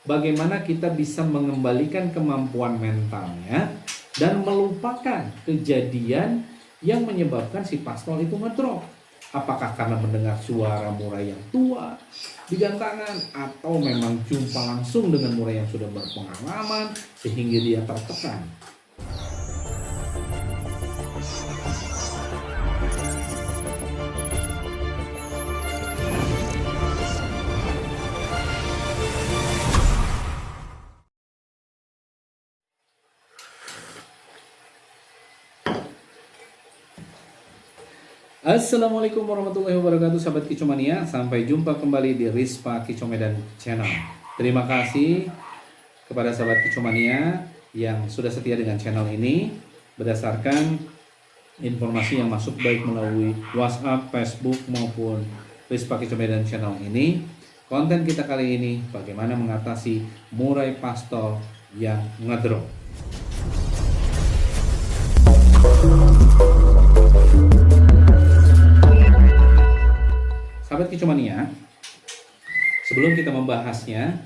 bagaimana kita bisa mengembalikan kemampuan mentalnya dan melupakan kejadian yang menyebabkan si pastol itu ngedrop. Apakah karena mendengar suara murai yang tua di gantangan, atau memang jumpa langsung dengan murai yang sudah berpengalaman sehingga dia tertekan. Assalamualaikum warahmatullahi wabarakatuh, sahabat Kicomania. Sampai jumpa kembali di Rispa Kicomedan Channel. Terima kasih kepada sahabat Kicomania yang sudah setia dengan channel ini. Berdasarkan informasi yang masuk baik melalui WhatsApp, Facebook maupun Rispa Kicomedan Channel ini, konten kita kali ini bagaimana mengatasi murai pastol yang ngedrop. Sahabat Kicomania, sebelum kita membahasnya,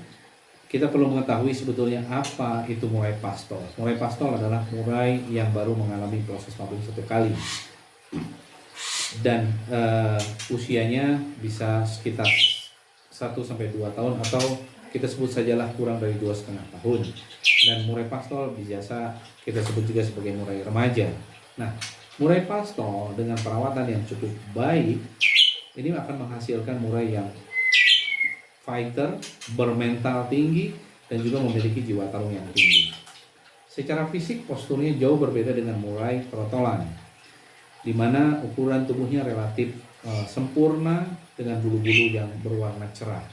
kita perlu mengetahui sebetulnya apa itu murai pastol. Murai pastol adalah murai yang baru mengalami proses mabung satu kali, dan usianya bisa sekitar 1-2 tahun, atau kita sebut sajalah kurang dari 2,5 tahun. Dan murai pastol biasa kita sebut juga sebagai murai remaja. Nah, murai pastol dengan perawatan yang cukup baik ini akan menghasilkan murai yang fighter, bermental tinggi, dan juga memiliki jiwa tarung yang tinggi. Secara fisik posturnya jauh berbeda dengan murai trotolan, di mana ukuran tubuhnya relatif sempurna dengan bulu-bulu yang berwarna cerah.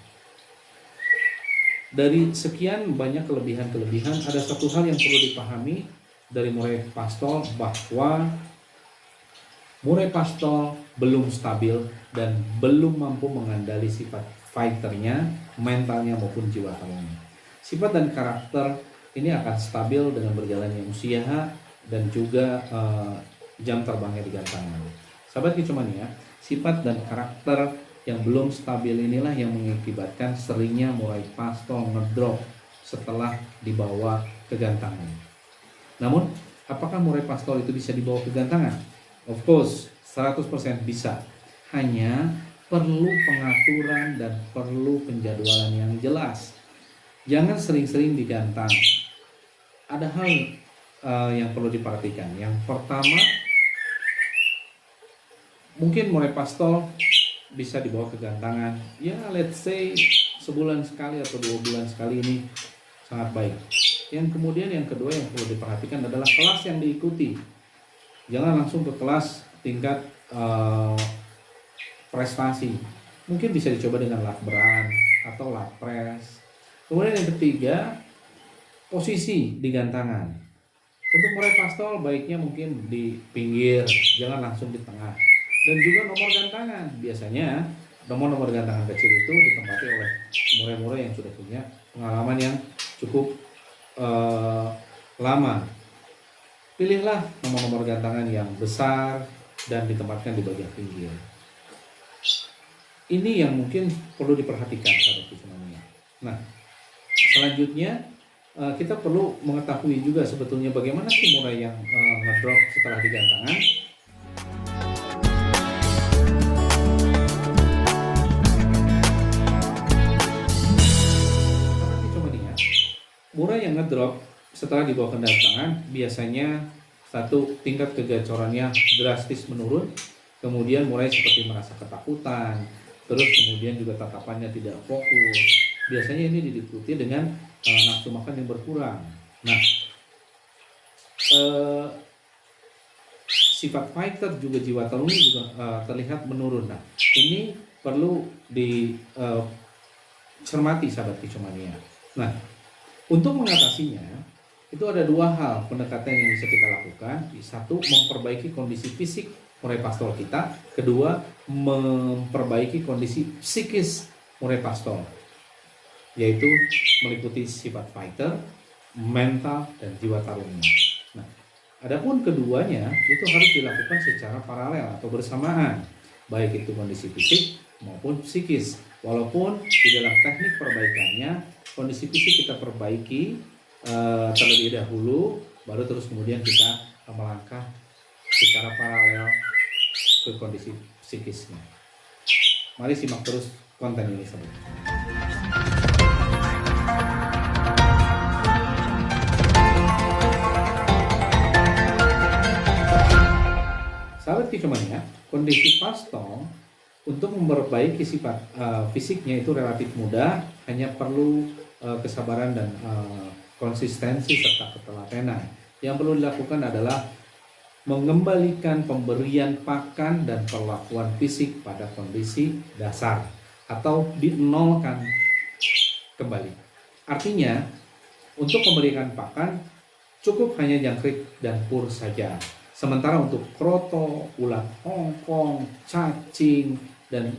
Dari sekian banyak kelebihan-kelebihan, ada satu hal yang perlu dipahami dari murai pastol, bahwa murai pastol belum stabil dan belum mampu mengandali sifat fighternya, mentalnya maupun jiwa tarungnya. Sifat dan karakter ini akan stabil dengan berjalannya usia dan juga jam terbangnya di gantangan. Sahabat Kicomania, sifat dan karakter yang belum stabil inilah yang mengakibatkan seringnya murai pastol ngedrop setelah dibawa ke gantangan. Namun, apakah murai pastol itu bisa dibawa ke gantangan? Of course, 100% bisa. Hanya perlu pengaturan dan perlu penjadwalan yang jelas. Jangan sering-sering digantang. Ada hal yang perlu diperhatikan. Yang pertama, mungkin murai pastol bisa dibawa ke gantangan, ya let's say sebulan sekali atau 2 bulan sekali, ini sangat baik. Yang kemudian yang kedua yang perlu diperhatikan adalah kelas yang diikuti. Jangan langsung ke kelas tingkat prestasi. Mungkin bisa dicoba dengan lat beran atau lat press. Kemudian yang ketiga, posisi di gantangan. Untuk murai pastol baiknya mungkin di pinggir, jangan langsung di tengah. Dan juga nomor gantangan. Biasanya nomor gantangan kecil itu ditempati oleh murai-murai yang sudah punya pengalaman yang cukup lama. Pilihlah nomor-nomor gantangan yang besar dan ditempatkan di bagian pinggir. Ini yang mungkin perlu diperhatikan sahabat Kicomania. Nah, selanjutnya kita perlu mengetahui juga sebetulnya bagaimana sih murai yang ngedrop setelah digantangan. Sahabat Kicomania, murai yang ngedrop setelah dibawa ke gantangan biasanya satu, tingkat kegacorannya drastis menurun, kemudian murai seperti merasa ketakutan, terus kemudian juga tatapannya tidak fokus. Biasanya ini diikuti dengan nafsu makan yang berkurang. Nah, sifat fighter juga jiwa tarungnya juga terlihat menurun. Nah, ini perlu dicermati sahabat Kicomania. Nah, untuk mengatasinya itu ada 2 hal pendekatan yang bisa kita lakukan. Satu, memperbaiki kondisi fisik murai pastol kita. Kedua, memperbaiki kondisi psikis murai pastol, yaitu meliputi sifat fighter, mental, dan jiwa tarungnya. Nah, adapun keduanya itu harus dilakukan secara paralel atau bersamaan, baik itu kondisi fisik maupun psikis. Walaupun di dalam teknik perbaikannya, kondisi fisik kita perbaiki terlebih dahulu, baru terus kemudian kita melangkah secara paralel ke kondisi psikisnya. Mari simak terus konten ini sahabat. Sahabat Kicomania, kondisi pastol untuk memperbaiki sifat fisiknya itu relatif mudah, hanya perlu kesabaran dan konsistensi serta ketelatenan. Yang perlu dilakukan adalah mengembalikan pemberian pakan dan perlakuan fisik pada kondisi dasar atau dinolkan kembali. Artinya, untuk memberikan pakan cukup hanya jangkrik dan pur saja. Sementara untuk kroto, ulat hongkong, cacing, dan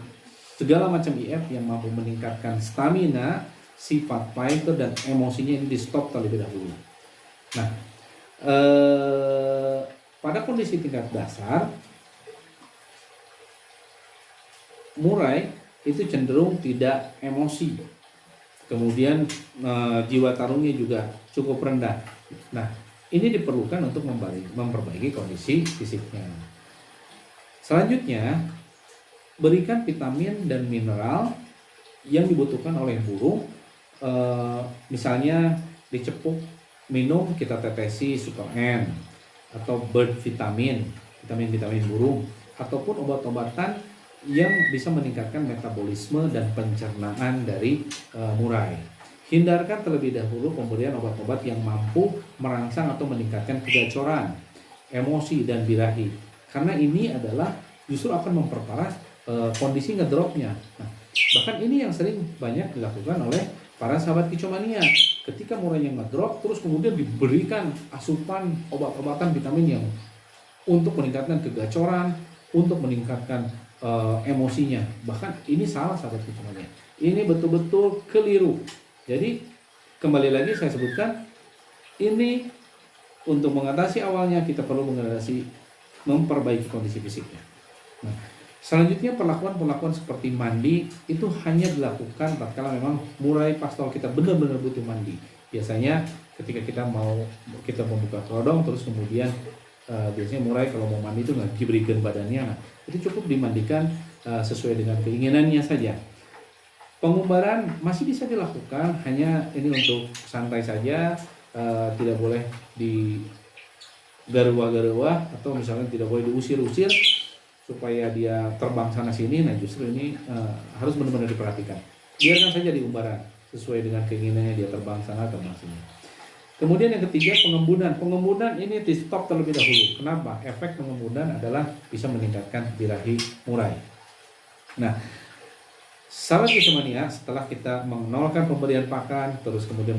segala macam IF yang mampu meningkatkan stamina, sifat fighter, dan emosinya ini di stop terlebih dahulu. Nah, pada kondisi tingkat dasar, murai itu cenderung tidak emosi. Kemudian jiwa tarungnya juga cukup rendah. Nah, ini diperlukan untuk memperbaiki kondisi fisiknya. Selanjutnya, berikan vitamin dan mineral yang dibutuhkan oleh burung. Misalnya dicepuk minum, kita tetesi Super N atau bird vitamin burung, ataupun obat-obatan yang bisa meningkatkan metabolisme dan pencernaan dari murai. Hindarkan terlebih dahulu pemberian obat-obat yang mampu merangsang atau meningkatkan kegacoran, emosi, dan birahi, karena ini adalah justru akan memperparah kondisi ngedropnya. Nah, bahkan ini yang sering banyak dilakukan oleh para sahabat Kicomania. Ketika murainya ngedrop, terus kemudian diberikan asupan obat-obatan vitamin yang untuk meningkatkan kegacoran, untuk meningkatkan emosinya. Bahkan ini salah sahabat Kicomania. Ini betul-betul keliru. Jadi kembali lagi saya sebutkan, ini untuk mengatasi awalnya kita perlu memperbaiki kondisi fisiknya. Nah, selanjutnya perlakuan seperti mandi itu hanya dilakukan tatkala memang murai pastol kita benar-benar butuh mandi. Biasanya ketika kita membuka kerodong, terus kemudian biasanya murai kalau mau mandi itu nggak diberikan badannya. Nah, itu cukup dimandikan sesuai dengan keinginannya saja. Pengumbaran masih bisa dilakukan, hanya ini untuk santai saja, tidak boleh digarua-garua atau misalnya tidak boleh diusir-usir supaya dia terbang sana sini. Nah, justru ini harus benar-benar diperhatikan. Biarkan saja diumbaran sesuai dengan keinginannya, dia terbang sana terbang sini. Kemudian yang ketiga, pengembunan. Pengembunan ini di stop terlebih dahulu. Kenapa? Efek pengembunan adalah bisa meningkatkan birahi murai. Nah, sahabat Kicomania, setelah kita menolkan pemberian pakan, terus kemudian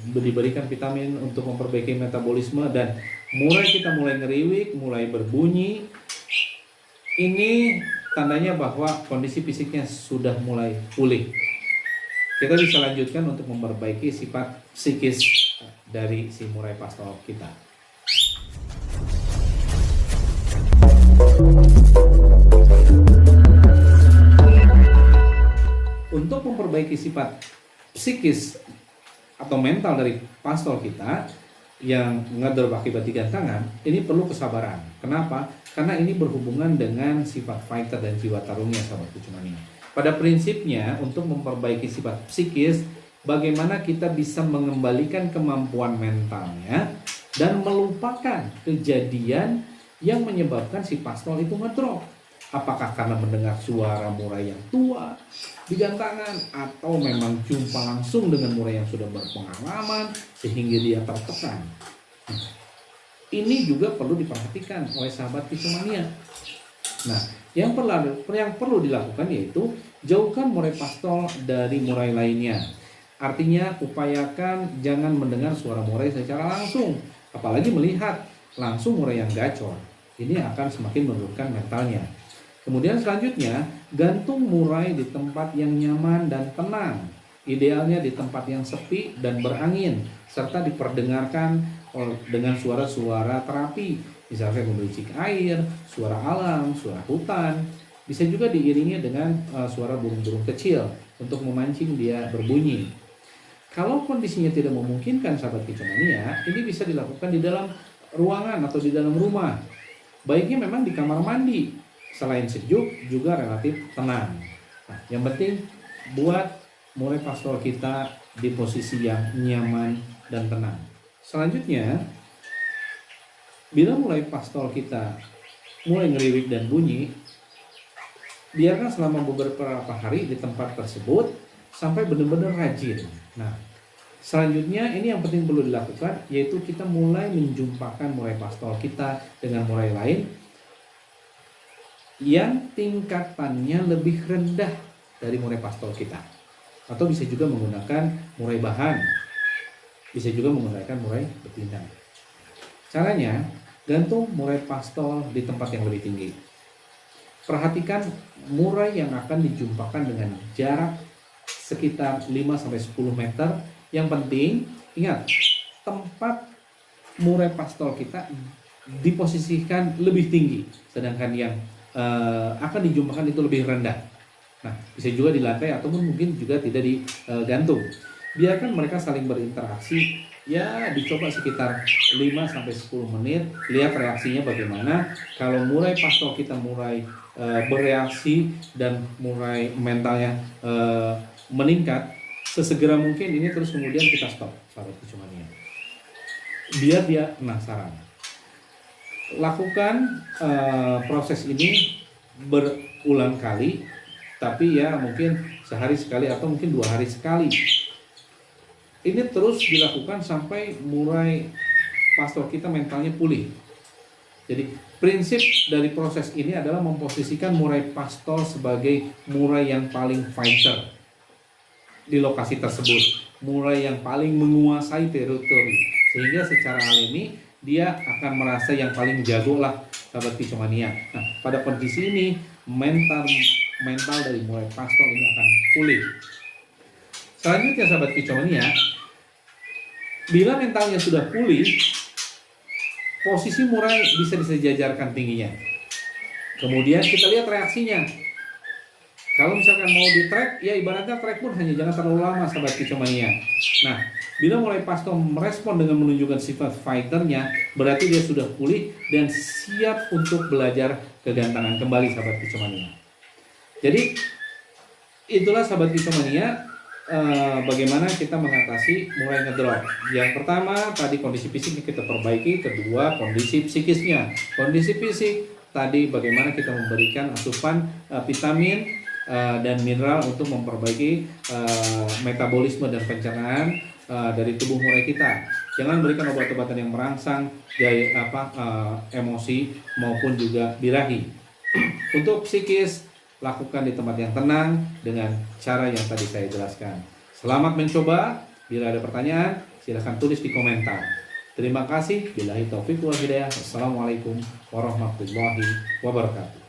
diberikan vitamin untuk memperbaiki metabolisme, dan murai kita mulai ngeriwik, mulai berbunyi, ini tandanya bahwa kondisi fisiknya sudah mulai pulih. Kita bisa lanjutkan untuk memperbaiki sifat psikis dari si murai pastol kita. Untuk memperbaiki sifat psikis atau mental dari pastol kita yang ngedrop akibat digantangan, ini perlu kesabaran. Kenapa? Karena ini berhubungan dengan sifat fighter dan jiwa tarungnya, sahabat Kicomania. Pada prinsipnya, untuk memperbaiki sifat psikis, bagaimana kita bisa mengembalikan kemampuan mentalnya dan melupakan kejadian yang menyebabkan si pastol itu ngedrop. Apakah karena mendengar suara murai yang tua di gantangan, atau memang jumpa langsung dengan murai yang sudah berpengalaman sehingga dia tertekan. Ini juga perlu diperhatikan oleh sahabat Kicomania. Nah, yang perlu dilakukan yaitu jauhkan murai pastol dari murai lainnya. Artinya upayakan jangan mendengar suara murai secara langsung, apalagi melihat langsung murai yang gacor. Ini akan semakin menurunkan mentalnya. Kemudian selanjutnya, gantung murai di tempat yang nyaman dan tenang. Idealnya di tempat yang sepi dan berangin, serta diperdengarkan dengan suara-suara terapi, misalnya gemericik air, suara alam, suara hutan. Bisa juga diiringi dengan suara burung-burung kecil. untuk memancing dia berbunyi. Kalau kondisinya tidak memungkinkan sahabat kicomania, ini bisa dilakukan di dalam ruangan atau di dalam rumah. Baiknya memang di kamar mandi. Selain sejuk juga relatif tenang. Nah, yang penting buat murai pastol kita di posisi yang nyaman dan tenang. Selanjutnya, bila murai pastol kita mulai ngeriwik dan bunyi, biarkan selama beberapa hari di tempat tersebut sampai benar-benar rajin. Nah, selanjutnya ini yang penting perlu dilakukan, yaitu kita mulai menjumpakan murai pastol kita dengan murai lain yang tingkatannya lebih rendah dari murai pastol kita. Atau bisa juga menggunakan murai bahan, bisa juga menggunakan murai betina. Caranya, gantung murai pastol di tempat yang lebih tinggi. Perhatikan murai yang akan dijumpakan dengan jarak sekitar 5-10 meter. Yang penting, ingat, tempat murai pastol kita diposisikan lebih tinggi, sedangkan yang akan dijumpakan itu lebih rendah. Nah, bisa juga di lantai ataupun mungkin juga tidak digantung. Biarkan mereka saling berinteraksi, ya dicoba sekitar 5-10 menit, lihat reaksinya bagaimana. Kalau murai pastol kita mulai bereaksi dan murai mentalnya meningkat, sesegera mungkin ini terus kemudian kita stop, sahabat kicomania. Biar dia penasaran. Lakukan proses ini berulang kali, tapi ya mungkin sehari sekali atau mungkin 2 hari sekali. Ini terus dilakukan sampai murai pastol kita mentalnya pulih. Jadi prinsip dari proses ini adalah memposisikan murai pastol sebagai murai yang paling fighter di lokasi tersebut, murai yang paling menguasai teritori, sehingga secara alami dia akan merasa yang paling jago lah, sahabat kicomania. Nah, pada kondisi ini mental dari murai pastol ini akan pulih. Selanjutnya sahabat kicomania, bila mentalnya sudah pulih, posisi murai bisa disejajarkan tingginya. Kemudian kita lihat reaksinya. Kalau misalkan mau di track, ya ibaratnya track pun hanya jangan terlalu lama, sahabat kicomania. Nah, bila murai pastol merespon dengan menunjukkan sifat fighternya, berarti dia sudah pulih dan siap untuk belajar kegantangan kembali, sahabat kicomania. Jadi itulah sahabat kicomania, bagaimana kita mengatasi murai ngedrop. Yang pertama tadi kondisi fisiknya kita perbaiki, kedua kondisi psikisnya. Kondisi fisik tadi bagaimana kita memberikan asupan vitamin dan mineral untuk memperbaiki metabolisme dan pencernaan dari tubuh murai kita. Jangan berikan obat-obatan yang merangsang emosi maupun juga birahi. Untuk psikis, lakukan di tempat yang tenang dengan cara yang tadi saya jelaskan. Selamat mencoba. Bila ada pertanyaan, silahkan tulis di komentar. Terima kasih. Billahi taufiq wal hidayah. Wassalamualaikum warahmatullahi wabarakatuh.